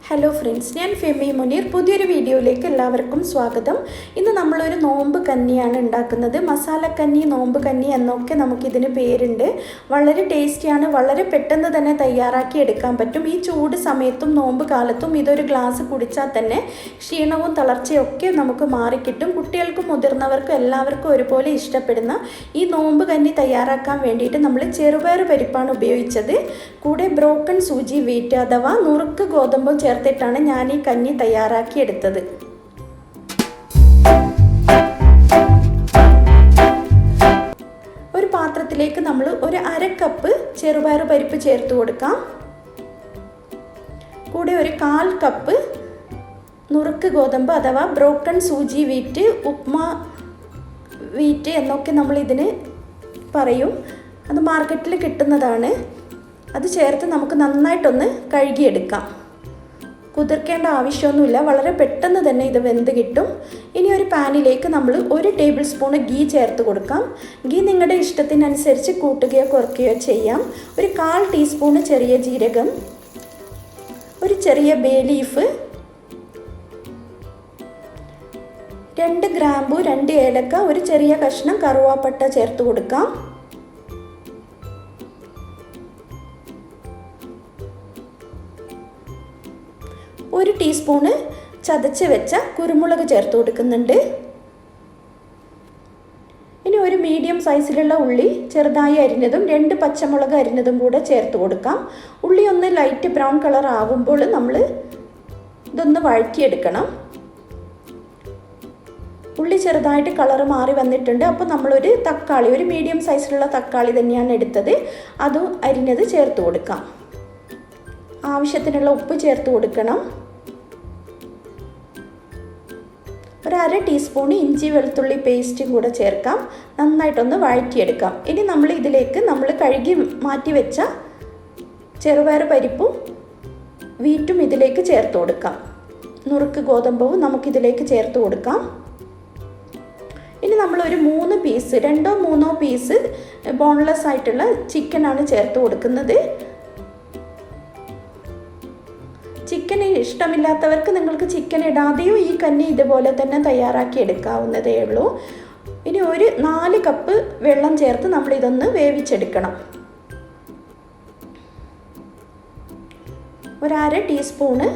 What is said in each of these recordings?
Hello friends, ഞാൻ ഫെമി മുനീർ. പുതിയൊരു വീഡിയോയിലേക്ക് എല്ലാവർക്കും സ്വാഗതം. ഇന്ന് നമ്മളൊരു നോമ്പ് കഞ്ഞിയാണ് ഉണ്ടാക്കുന്നത്. മസാലക്കഞ്ഞി, നോമ്പ് കഞ്ഞി എന്നൊക്കെ നമുക്കിതിന് പേരുണ്ട്. വളരെ ടേസ്റ്റിയാണ്. വളരെ പെട്ടെന്ന് തന്നെ തയ്യാറാക്കി എടുക്കാൻ പറ്റും. ഈ ചൂട് സമയത്തും നോമ്പ് കാലത്തും ഇതൊരു ഗ്ലാസ് കുടിച്ചാൽ തന്നെ ക്ഷീണവും തളർച്ചയൊക്കെ നമുക്ക് മാറിക്കിട്ടും. കുട്ടികൾക്കും മുതിർന്നവർക്കും എല്ലാവർക്കും ഒരുപോലെ ഇഷ്ടപ്പെടുന്ന ഈ നോമ്പ് കഞ്ഞി തയ്യാറാക്കാൻ വേണ്ടിയിട്ട് നമ്മൾ ചെറുപയർ പരിപ്പാണ് ഉപയോഗിച്ചത്. കൂടെ ബ്രോക്കൺ സൂചി വീറ്റ് അഥവാ നുറുക്ക് ഗോതമ്പും ചേർത്തിട്ടാണ് ഞാൻ ഈ കഞ്ഞി തയ്യാറാക്കിയെടുത്തത്. ഒരു പാത്രത്തിലേക്ക് നമ്മൾ ഒരു അരക്കപ്പ് ചെറുപയർ പരിപ്പ് ചേർത്ത് കൊടുക്കാം. കൂടെ ഒരു 1/4 കപ്പ് നുറുക്ക് ഗോതമ്പ് അഥവാ ബ്രോക്കൺ സൂചി വീറ്റ്, ഉപ്മാ വീറ്റ് എന്നൊക്കെ നമ്മൾ ഇതിന് പറയും. അത് മാർക്കറ്റിൽ കിട്ടുന്നതാണ്. അത് ചേർത്ത് നമുക്ക് നന്നായിട്ടൊന്ന് കഴുകിയെടുക്കാം. കുതിർക്കേണ്ട ആവശ്യമൊന്നുമില്ല. വളരെ പെട്ടെന്ന് തന്നെ ഇത് വെന്ത് കിട്ടും. ഇനി ഒരു പാനിലേക്ക് നമ്മൾ 1 ടേബിൾ സ്പൂൺ ഗീ ചേർത്ത് കൊടുക്കാം. ഗീ നിങ്ങളുടെ ഇഷ്ടത്തിനനുസരിച്ച് കൂട്ടുകയോ കുറയ്ക്കുകയോ ചെയ്യാം. ഒരു 1/4 ടീസ്പൂൺ ചെറിയ ജീരകം, ഒരു ചെറിയ ബേ ലീഫ്, 2 ഗ്രാമ്പു, 2 ഏലക്ക, ഒരു ചെറിയ കഷ്ണം കറുവാപ്പട്ട ചേർത്ത് കൊടുക്കാം. ഒരു ടീസ്പൂണ് ചതച്ച് വെച്ച കുരുമുളക് ചേർത്ത് കൊടുക്കുന്നുണ്ട്. ഇനി ഒരു മീഡിയം സൈസിലുള്ള ഉള്ളി ചെറുതായി അരിഞ്ഞതും 2 പച്ചമുളക് അരിഞ്ഞതും കൂടെ ചേർത്ത് കൊടുക്കാം. ഉള്ളി ഒന്ന് ലൈറ്റ് ബ്രൗൺ കളർ ആകുമ്പോൾ നമ്മൾ ഇതൊന്ന് വഴറ്റിയെടുക്കണം. ഉള്ളി ചെറുതായിട്ട് കളർ മാറി വന്നിട്ടുണ്ട്. അപ്പോൾ നമ്മളൊരു തക്കാളി, ഒരു മീഡിയം സൈസിലുള്ള തക്കാളി തന്നെയാണ് എടുത്തത്. അതും അരിഞ്ഞത് ചേർത്ത് കൊടുക്കാം. ആവശ്യത്തിനുള്ള ഉപ്പ് ചേർത്ത് കൊടുക്കണം. ഒരു 1/2 ടീസ്പൂൺ ഇഞ്ചി വെളുത്തുള്ളി പേസ്റ്റും കൂടെ ചേർക്കാം. നന്നായിട്ടൊന്ന് വഴറ്റിയെടുക്കാം. ഇനി നമ്മൾ ഇതിലേക്ക് നമ്മൾ കഴുകി മാറ്റി വെച്ച ചെറുപയർ പരിപ്പും വീറ്റും ഇതിലേക്ക് ചേർത്ത് കൊടുക്കാം. നുറുക്ക് ഗോതമ്പവും നമുക്കിതിലേക്ക് ചേർത്ത് കൊടുക്കാം. ഇനി നമ്മളൊരു 2 3 പീസ് ബോൺലെസ് ആയിട്ടുള്ള ചിക്കനാണ് ചേർത്ത് കൊടുക്കുന്നത്. ചിക്കൻ ഇഷ്ടമില്ലാത്തവർക്ക് നിങ്ങൾക്ക് ചിക്കൻ ഇടാതെയോ ഈ കഞ്ഞി ഇതുപോലെ തന്നെ തയ്യാറാക്കി എടുക്കാവുന്നതേ ഉള്ളൂ. ഇനി ഒരു 4 കപ്പ് വെള്ളം ചേർത്ത് നമ്മളിതൊന്ന് വേവിച്ചെടുക്കണം. ഒരു 1/2 ടീസ്പൂണ്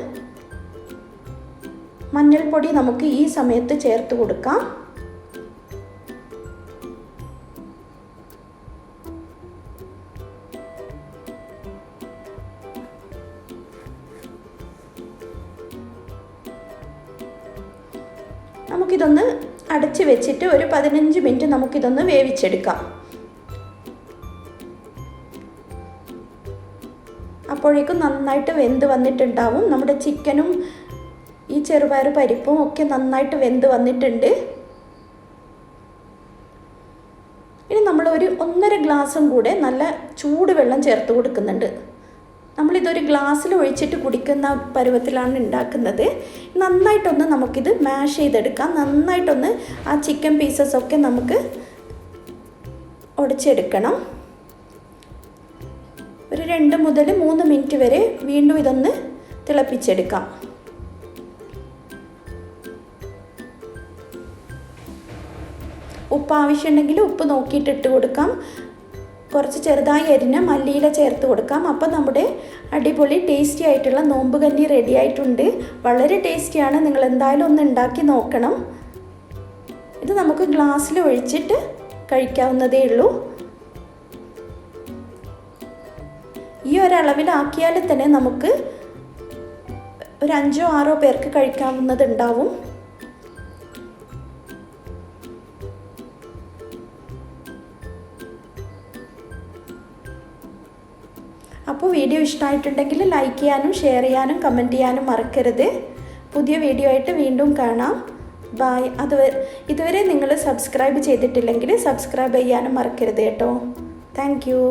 മഞ്ഞൾപ്പൊടി നമുക്ക് ഈ സമയത്ത് ചേർത്ത് കൊടുക്കാം. നമുക്കിതൊന്ന് അടച്ച് വെച്ചിട്ട് ഒരു 15 മിനിറ്റ് നമുക്കിതൊന്ന് വേവിച്ചെടുക്കാം. അപ്പോഴേക്കും നന്നായിട്ട് വെന്ത് വന്നിട്ടുണ്ടാവും. നമ്മുടെ ചിക്കനും ഈ ചെറുപയർ പരിപ്പും ഒക്കെ നന്നായിട്ട് വെന്ത് വന്നിട്ടുണ്ട്. ഇനി നമ്മൾ ഒരു 1.5 ഗ്ലാസും കൂടെ നല്ല ചൂട് വെള്ളം ചേർത്ത് കൊടുക്കുന്നുണ്ട്. നമ്മളിതൊരു ഗ്ലാസ്സിൽ ഒഴിച്ചിട്ട് കുടിക്കുന്ന പരുവത്തിലാണ് ഉണ്ടാക്കുന്നത്. നന്നായിട്ടൊന്ന് നമുക്കിത് മാഷ് ചെയ്തെടുക്കാം. നന്നായിട്ടൊന്ന് ആ ചിക്കൻ പീസസ് ഒക്കെ നമുക്ക് ഉടച്ചെടുക്കണം. ഒരു 2 മുതൽ 3 മിനിറ്റ് വരെ വീണ്ടും ഇതൊന്ന് തിളപ്പിച്ചെടുക്കാം. ഉപ്പ് ആവശ്യമുണ്ടെങ്കിൽ ഉപ്പ് നോക്കിയിട്ട് ഇട്ട് കൊടുക്കാം. കുറച്ച് ചെറുതായി അരിഞ്ഞ മല്ലിയില ചേർത്ത് കൊടുക്കാം. അപ്പോൾ നമ്മുടെ അടിപൊളി ടേസ്റ്റി ആയിട്ടുള്ള നോമ്പ് കഞ്ഞി റെഡി ആയിട്ടുണ്ട്. വളരെ ടേസ്റ്റിയാണ്. നിങ്ങൾ എന്തായാലും ഒന്ന് ഉണ്ടാക്കി നോക്കണം. ഇത് നമുക്ക് ഗ്ലാസ്സിൽ ഒഴിച്ചിട്ട് കഴിക്കാവുന്നതേ ഉള്ളൂ. ഈ ഒരളവിലാക്കിയാൽ തന്നെ നമുക്ക് ഒരു 5 or 6 പേർക്ക് കഴിക്കാവുന്നതുണ്ടാവും. അപ്പോൾ വീഡിയോ ഇഷ്ടമായിട്ടുണ്ടെങ്കിൽ ലൈക്ക് ചെയ്യാനും ഷെയർ ചെയ്യാനും കമൻറ്റ് ചെയ്യാനും മറക്കരുത്. പുതിയ വീഡിയോ ആയിട്ട് വീണ്ടും കാണാം. ബൈ. ഇതുവരെ നിങ്ങൾ സബ്സ്ക്രൈബ് ചെയ്തിട്ടില്ലെങ്കിൽ സബ്സ്ക്രൈബ് ചെയ്യാനും മറക്കരുത് കേട്ടോ. Thank you.